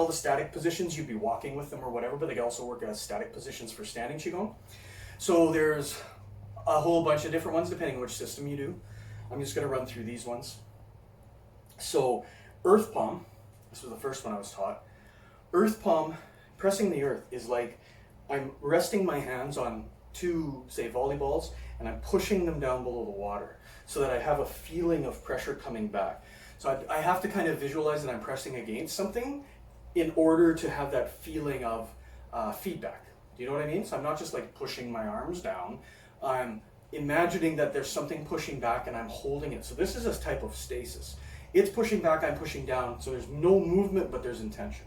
the static positions, you'd be walking with them or whatever, but they can also work as static positions for standing Qigong. So there's a whole bunch of different ones depending on which system you do. I'm just going to run through these ones. So earth palm, this was the first one I was taught. Earth palm, pressing the earth, is like I'm resting my hands on two, say, volleyballs, and I'm pushing them down below the water so that I have a feeling of pressure coming back. So I have to kind of visualize that I'm pressing against something in order to have that feeling of feedback. Do you know what I mean? So I'm not just like pushing my arms down. I'm imagining that there's something pushing back and I'm holding it. So this is a type of stasis. It's pushing back, I'm pushing down, so there's no movement, but there's intention.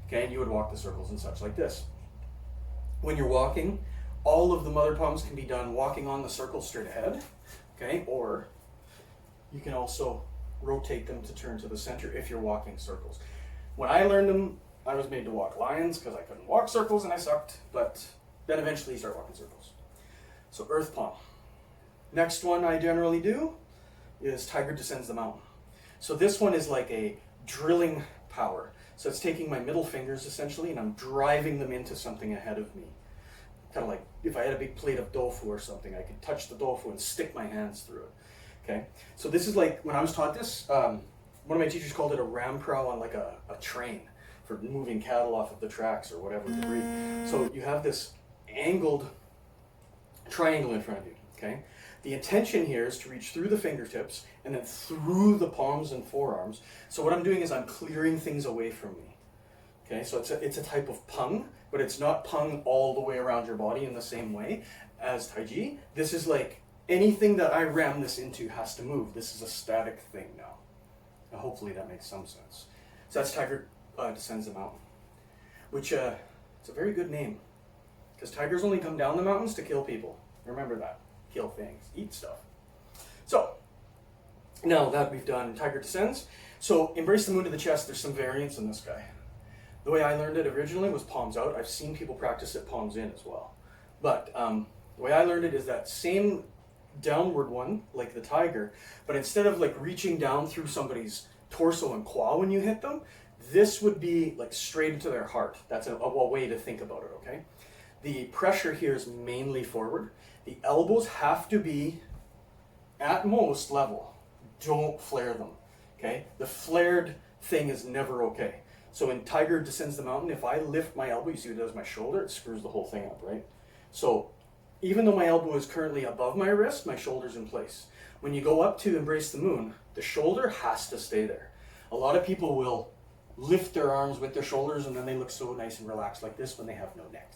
Okay, and you would walk the circles and such like this. When you're walking, all of the mother palms can be done walking on the circle straight ahead, okay, or you can also rotate them to turn to the center if you're walking circles. When I learned them, I was made to walk lions because I couldn't walk circles and I sucked, but then eventually you start walking circles. So earth palm. Next one I generally do is tiger descends the mountain. So this one is like a drilling power. So it's taking my middle fingers essentially and I'm driving them into something ahead of me. Kind of like if I had a big plate of tofu or something, I could touch the tofu and stick my hands through it. Okay, so this is like, when I was taught this, one of my teachers called it a ram prow on like a train for moving cattle off of the tracks or whatever debris. So you have this angled triangle in front of you, okay? The intention here is to reach through the fingertips and then through the palms and forearms. So what I'm doing is I'm clearing things away from me. Okay, so it's a type of pung, but it's not pung all the way around your body in the same way as Tai Chi. This is like anything that I ram this into has to move. This is a static thing now. Now hopefully that makes some sense. So that's Tiger Descends the Mountain, which it's a very good name because tigers only come down the mountains to kill people. Remember that. Kill things, eat stuff. So now that we've done Tiger Descends, so embrace the moon to the chest. There's some variants in this guy. The way I learned it originally was palms out. I've seen people practice it palms in as well. But the way I learned it is that same downward one, like the tiger, but instead of like reaching down through somebody's torso and claw when you hit them, this would be like straight into their heart. That's a way to think about it, okay? The pressure here is mainly forward. The elbows have to be at most level. Don't flare them, okay? The flared thing is never okay. So when Tiger Descends the Mountain, if I lift my elbow, you see what it does my shoulder, it screws the whole thing up, right? So even though my elbow is currently above my wrist, my shoulder's in place. When you go up to Embrace the Moon, the shoulder has to stay there. A lot of people will lift their arms with their shoulders and then they look so nice and relaxed like this when they have no neck.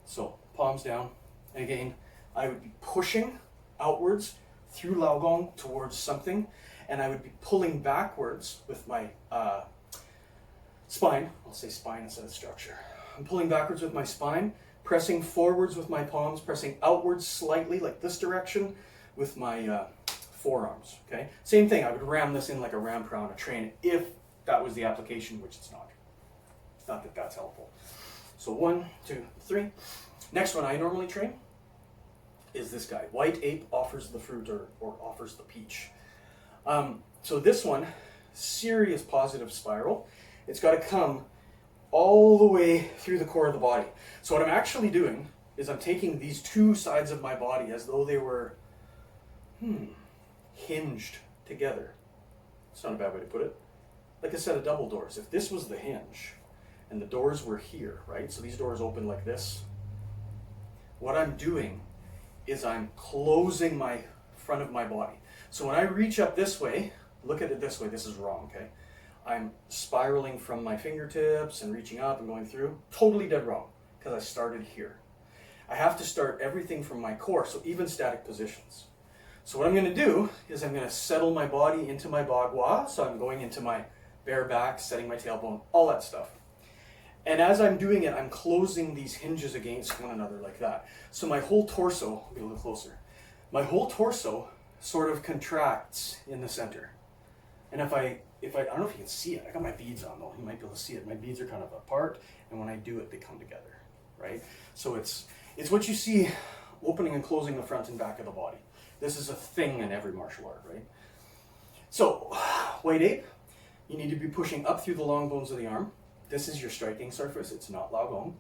So palms down. And again, I would be pushing outwards through Lao Gong towards something, and I would be pulling backwards with my spine. I'll say spine instead of structure. I'm pulling backwards with my spine, pressing forwards with my palms, pressing outwards slightly like this direction with my forearms, okay? Same thing, I would ram this in like a ram prow on a train if that was the application, which it's not. Not that that's helpful. So 1, 2, 3. Next one I normally train is this guy. White ape offers the fruit or offers the peach. So this one, serious positive spiral. It's got to come all the way through the core of the body. So what I'm actually doing is I'm taking these two sides of my body as though they were hinged together. It's not a bad way to put it. Like a set of double doors. If this was the hinge and the doors were here, right? So these doors open like this. What I'm doing is I'm closing my front of my body. So when I reach up this way, look at it this way, this is wrong, okay? I'm spiraling from my fingertips and reaching up and going through. Totally dead wrong, because I started here. I have to start everything from my core, so even static positions. So what I'm going to do is I'm going to settle my body into my Bagua, so I'm going into my bare back, setting my tailbone, all that stuff. And as I'm doing it, I'm closing these hinges against one another like that. So my whole torso, I'll get a little closer, my whole torso sort of contracts in the center. And if I don't know if you can see it, I got my beads on though, you might be able to see it. My beads are kind of apart, and when I do it, they come together, right? So it's what you see opening and closing the front and back of the body. This is a thing in every martial art, right? So, white ape, You need to be pushing up through the long bones of the arm. This is your striking surface, it's not lagom.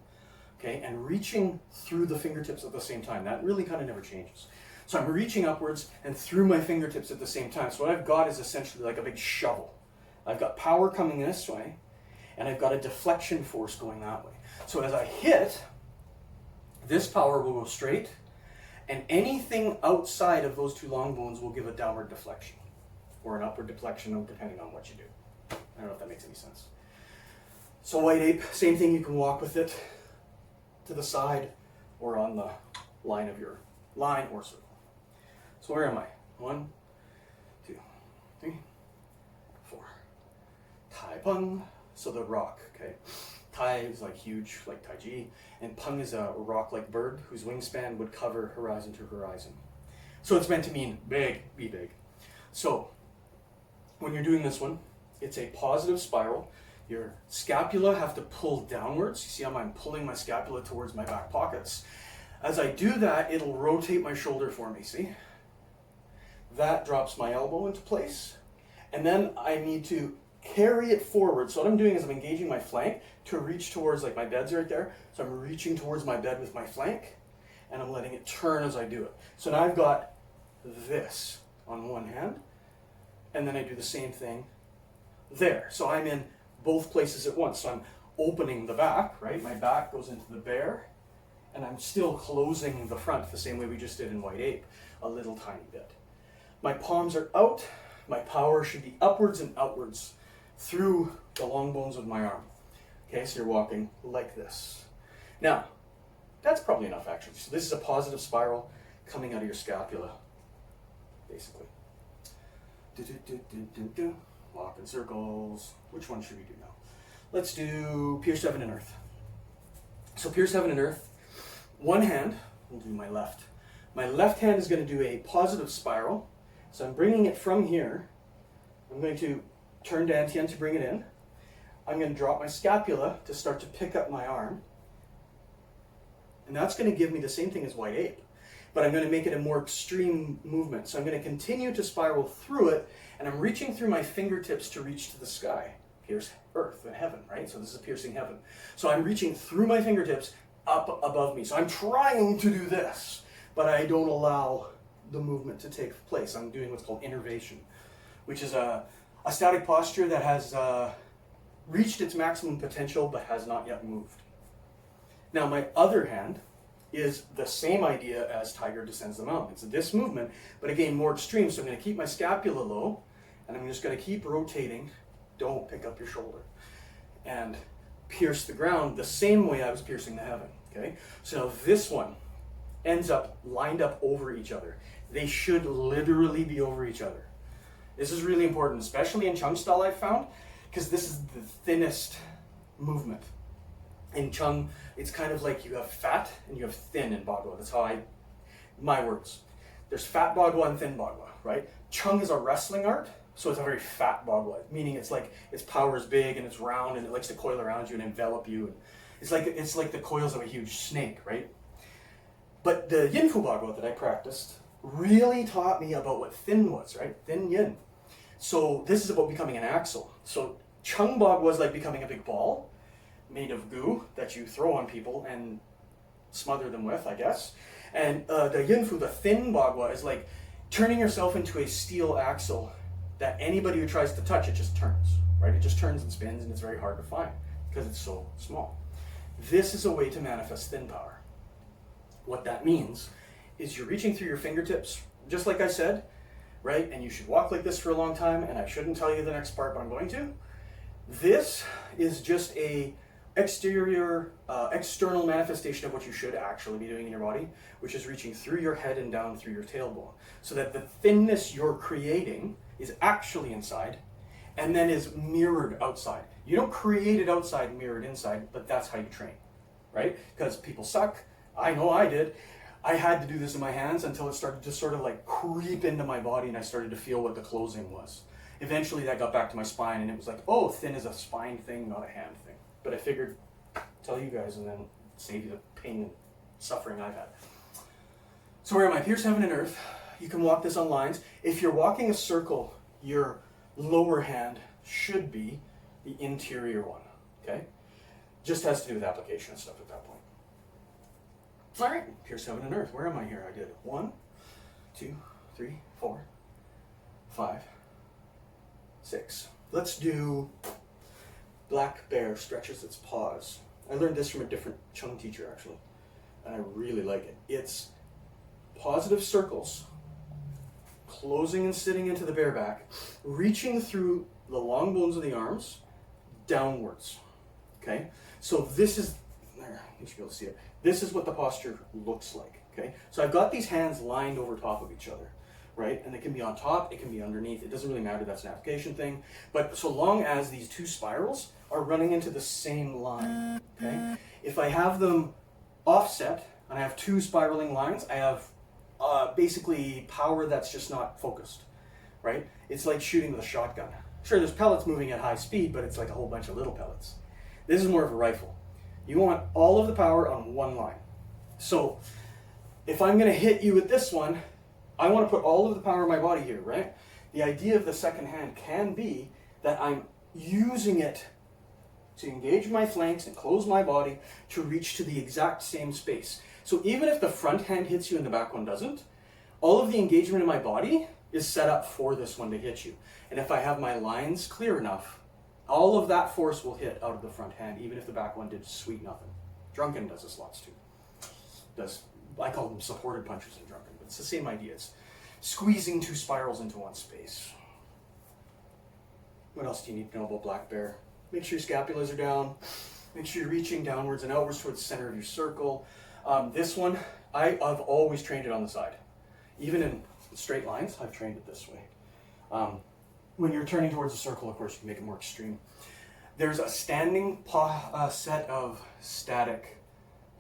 Okay, and reaching through the fingertips at the same time. That really kind of never changes. So I'm reaching upwards and through my fingertips at the same time. So what I've got is essentially like a big shovel. I've got power coming this way, and I've got a deflection force going that way. So as I hit, this power will go straight, and anything outside of those two long bones will give a downward deflection, or an upward deflection, depending on what you do. I don't know if that makes any sense. So white ape, same thing, you can walk with it to the side, or on the line of your line or circle. So where am I? 1, 2, 3, 4. Tai pung, so the rock, okay. Tai is like huge, like Tai Chi, and pung is a rock-like bird whose wingspan would cover horizon to horizon. So it's meant to mean big, be big. So when you're doing this one, it's a positive spiral. Your scapula have to pull downwards. You see how I'm pulling my scapula towards my back pockets. As I do that, it'll rotate my shoulder for me, see? That drops my elbow into place. And then I need to carry it forward. So what I'm doing is I'm engaging my flank to reach towards, like my bed's right there. So I'm reaching towards my bed with my flank, and I'm letting it turn as I do it. So now I've got this on one hand, and then I do the same thing there. So I'm in both places at once. So I'm opening the back, right? My back goes into the bear, and I'm still closing the front the same way we just did in white ape, a little tiny bit. My palms are out. My power should be upwards and outwards through the long bones of my arm. Okay, so you're walking like this. Now, that's probably enough actually. So this is a positive spiral coming out of your scapula, basically. Walk in circles. Which one should we do now? Let's do Pierce Heaven and Earth. So Pierce Heaven and Earth, one hand, we'll do my left. My left hand is going to do a positive spiral. So I'm bringing it from here. I'm going to turn dantian to bring it in. I'm going to drop my scapula to start to pick up my arm. And that's going to give me the same thing as white ape, but I'm going to make it a more extreme movement. So I'm going to continue to spiral through it, and I'm reaching through my fingertips to reach to the sky. Pierce earth and heaven, right? So this is piercing heaven. So I'm reaching through my fingertips up above me. So I'm trying to do this, but I don't allow the movement to take place. I'm doing what's called innervation, which is a static posture that has reached its maximum potential but has not yet moved. Now my other hand is the same idea as Tiger Descends the Mountain. It's this movement, but again more extreme. So I'm going to keep my scapula low, and I'm just going to keep rotating. Don't pick up your shoulder. And pierce the ground the same way I was piercing the heaven. Okay? So now this one ends up lined up over each other. They should literally be over each other. This is really important, especially in Chung style I've found, because this is the thinnest movement. In Chung, it's kind of like you have fat and you have thin in Bagua. That's how my words. There's fat Bagua and thin Bagua, right? Chung is a wrestling art, so it's a very fat Bagua, meaning it's like its power is big and it's round and it likes to coil around you and envelop you. And it's like the coils of a huge snake, right? But the Yin Fu Bagua that I practiced really taught me about what thin was, right? Thin yin. So this is about becoming an axle. So Chung Bagua is like becoming a big ball made of goo that you throw on people and smother them with, I guess. And the Yin Fu, the thin Bagua, is like turning yourself into a steel axle that anybody who tries to touch it just turns, right? It just turns and spins, and it's very hard to find because it's so small. This is a way to manifest thin power. What that means is you're reaching through your fingertips, just like I said, right? And you should walk like this for a long time, and I shouldn't tell you the next part, but I'm going to. This is just a external manifestation of what you should actually be doing in your body, which is reaching through your head and down through your tailbone, so that the thinness you're creating is actually inside and then is mirrored outside. You don't create it outside, mirrored inside, but that's how you train, right? Because people suck. I know I did. I had to do this in my hands until it started to sort of like creep into my body and I started to feel what the closing was. Eventually that got back to my spine and it was like, oh, thin is a spine thing, not a hand thing. But I figured, tell you guys and then save you the pain and suffering I've had. So where am I? Pierce heaven and earth. You can walk this on lines. If you're walking a circle, your lower hand should be the interior one, okay? Just has to do with application and stuff at that point. All right, here's heaven and earth. Where am I here? I did 1, 2, 3, 4, 5, 6. Let's do black bear stretches its paws. I learned this from a different Chung teacher actually, and I really like it. It's positive circles, closing and sitting into the bare back, reaching through the long bones of the arms, downwards, okay? So this is, there, you should be able to see it. This is what the posture looks like, okay? So I've got these hands lined over top of each other, right? And it can be on top, it can be underneath, it doesn't really matter, that's an application thing. But so long as these two spirals are running into the same line, okay? If I have them offset, and I have two spiraling lines, I have basically power that's just not focused, right? It's like shooting with a shotgun. Sure, there's pellets moving at high speed, but it's like a whole bunch of little pellets. This is more of a rifle. You want all of the power on one line. So if I'm gonna hit you with this one, I wanna put all of the power of my body here, right? The idea of the second hand can be that I'm using it to engage my flanks and close my body to reach to the exact same space. So even if the front hand hits you and the back one doesn't, all of the engagement in my body is set up for this one to hit you. And if I have my lines clear enough, all of that force will hit out of the front hand, even if the back one did sweet nothing. Drunken does this lots too. I call them supported punches in Drunken, but it's the same idea. It's squeezing two spirals into one space. What else do you need to know about black bear? Make sure your scapulas are down. Make sure you're reaching downwards and outwards towards the center of your circle. This one, I've always trained it on the side. Even in straight lines, I've trained it this way. When you're turning towards a circle, of course, you can make it more extreme. There's a standing set of static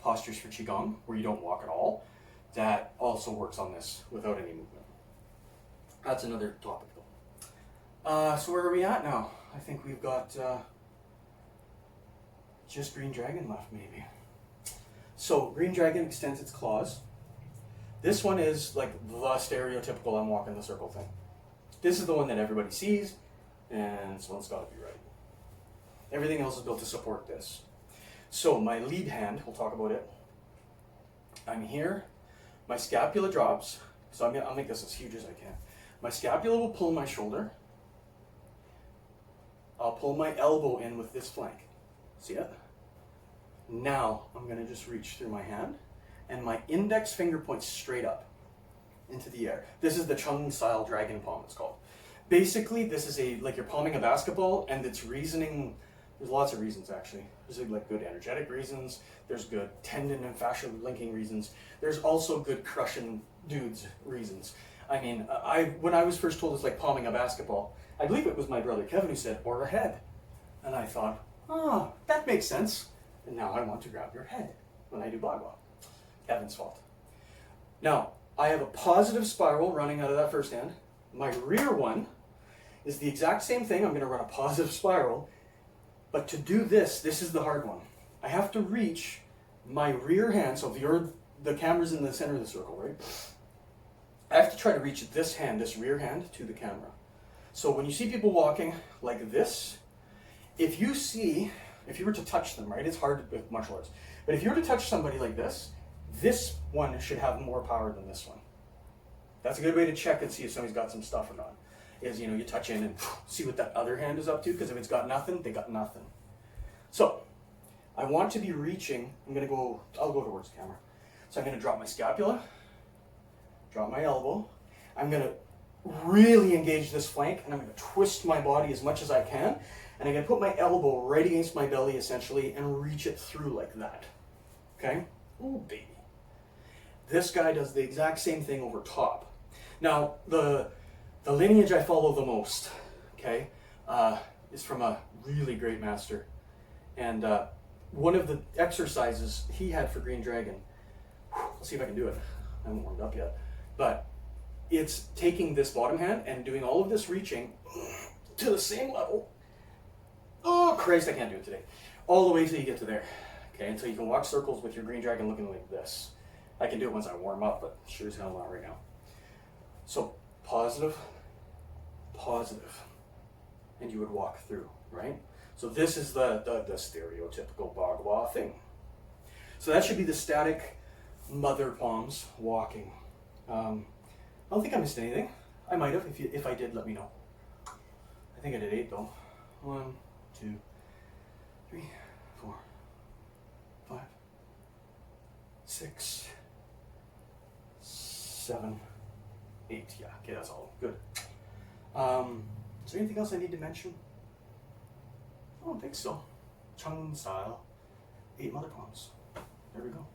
postures for Qigong, where you don't walk at all, that also works on this without any movement. That's another topic though. So where are we at now? I think we've got just Green Dragon left maybe. So Green Dragon extends its claws. This one is like the stereotypical I'm walking the circle thing. This is the one that everybody sees, and this one's got to be right. Everything else is built to support this. So my lead hand, we'll talk about it. I'm here, my scapula drops, so I'll make this as huge as I can. My scapula will pull my shoulder. I'll pull my elbow in with this flank. See it? Now I'm going to just reach through my hand, and my index finger points straight up into the air. This is the Chung style dragon palm, it's called. Basically, this is like you're palming a basketball, and it's reasoning. There's lots of reasons actually. There's like good energetic reasons. There's good tendon and fascia linking reasons. There's also good crushing dudes reasons. I mean, when I was first told it's like palming a basketball, I believe it was my brother Kevin who said, or a head. And I thought, oh, that makes sense. And now I want to grab your head when I do Bagua. Kevin's fault. Now, I have a positive spiral running out of that first hand. My rear one is the exact same thing. I'm going to run a positive spiral. But to do this is the hard one. I have to reach my rear hand. So if the camera's in the center of the circle, right? I have to try to reach this hand, this rear hand, to the camera. So when you see people walking like this, if you were to touch them, right? It's hard with martial arts. But if you were to touch somebody like this one should have more power than this one. That's a good way to check and see if somebody's got some stuff or not. Is, you touch in and see what that other hand is up to, because if it's got nothing, they got nothing. So, I want to be reaching, I'll go towards the camera. So I'm gonna drop my scapula, drop my elbow. I'm gonna really engage this flank, and I'm gonna twist my body as much as I can, and I'm gonna put my elbow right against my belly essentially and reach it through like that. Okay? Ooh, baby. This guy does the exact same thing over top. Now, the lineage I follow the most, okay, is from a really great master. And one of the exercises he had for Green Dragon, let's see if I can do it. I haven't warmed up yet. But it's taking this bottom hand and doing all of this reaching to the same level. Oh, Christ, I can't do it today. All the way till you get to there. Okay, until you can walk circles with your Green Dragon looking like this. I can do it once I warm up, but sure as hell not right now. So, positive, positive, and you would walk through, right? So this is the stereotypical Bagua thing. So that should be the static mother palms walking. I don't think I missed anything. I might have. If I did, let me know. I think I did 8 though. 1, 2, 3, 4, 5, 6, 7, 8. Yeah, okay, that's all. Good. Is there anything else I need to mention? I don't think so. Chung style, 8 mother palms. There we go.